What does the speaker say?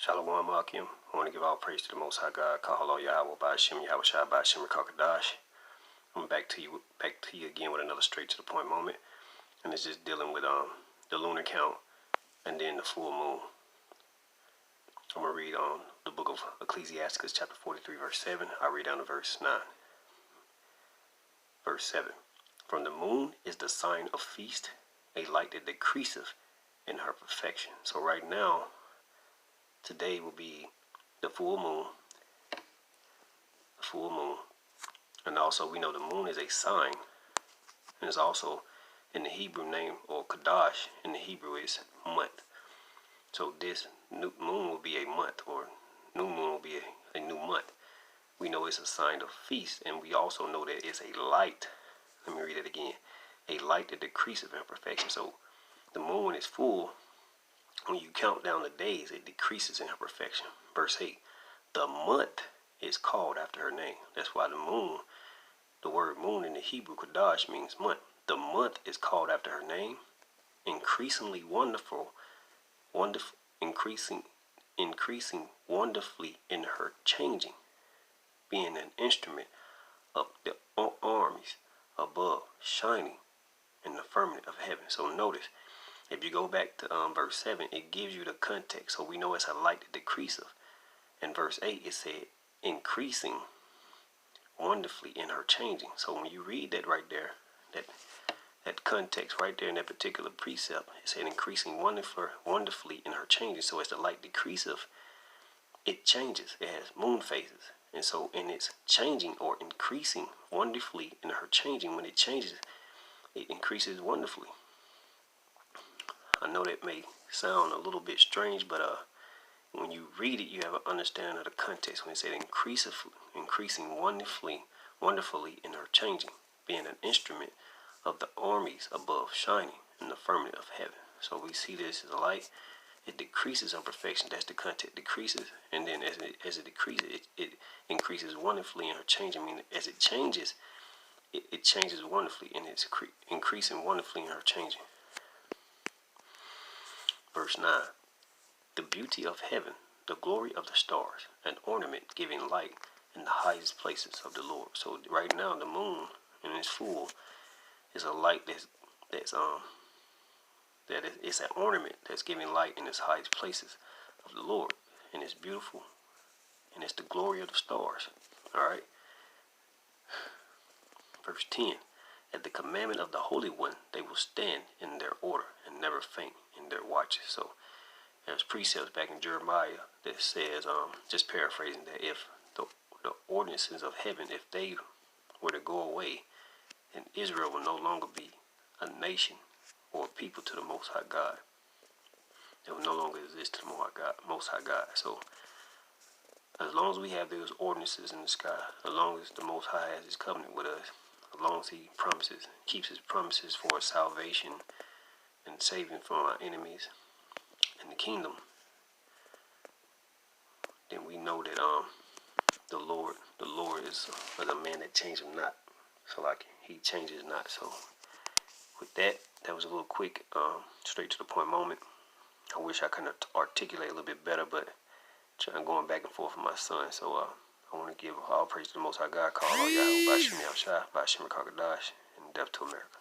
Shalom Akim. I want to give all praise to the Most High God. Kahalo Yahweh, Ba'ashem Yahweh Shai, Ba'ashem Rakakadash. I'm back to you again with another straight to the point moment, and it's just dealing with the lunar count and then the full moon. I'm gonna read the book of Ecclesiasticus, chapter 43, verse 7. I read down to verse 9. Verse 7. From the moon is the sign of feast, a light that decreaseth in her perfection. So right now, today will be the full moon. And also we know the moon is a sign. And it's also in the Hebrew name, or Kadash in the Hebrew, is month. So this new moon will be a month, or new moon will be a new month. We know it's a sign of feast, and we also know that it's a light. Let me read it again. A light that decreases in perfection. So the moon, when it's full, when you count down the days, it decreases in her perfection. Verse 8. The month is called after her name. That's why the moon, the word moon in the Hebrew Kadash, means month. The month is called after her name, increasingly increasing wonderfully in her changing, being an instrument of the armies above, shining in the firmament of heaven. So notice, if you go back to verse 7, it gives you the context. So we know it's a light that decreaseth. In verse 8, it said, increasing wonderfully in her changing. So when you read that right there, that context right there in that particular precept, it said increasing wonderfully in her changing. So as the light decreaseth, it changes. It has moon phases. And so in its changing or increasing wonderfully in her changing, when it changes, it increases wonderfully. I know that may sound a little bit strange, but when you read it, you have an understanding of the context. When it said increasing wonderfully in her changing, being an instrument of the armies above, shining in the firmament of heaven. So we see this as a light. It decreases in perfection. That's the context. Decreases, and then as it decreases, it increases wonderfully in her changing. I mean, as it changes, it changes wonderfully, and it's increasing wonderfully in her changing. Verse 9. The beauty of heaven, the glory of the stars, an ornament giving light in the highest places of the Lord. So right now the moon, in its full, is a light it's an ornament that's giving light in its highest places of the Lord, and it's beautiful, and it's the glory of the stars. All right. Verse 10. At the commandment of the Holy One, they will stand in their order and never faint in their watches. So there's precepts back in Jeremiah that says, just paraphrasing, that if the ordinances of heaven, if they were to go away, then Israel will no longer be a nation or a people to the Most High God. It will no longer exist to the Most High God. So as long as we have those ordinances in the sky, as long as the Most High has His covenant with us, as long as He keeps His promises for our salvation and saving from our enemies in the kingdom, then we know that the Lord is a man that changes not. So like He changes not. So with that was a little quick, straight to the point moment. I wish I could articulate a little bit better, but I'm going back and forth with my son. So I want to give all praise to the Most High God. Call all Yahweh, Ba'ashem Yahweh Shai, Ba'ashem Rakakadash, and death to America.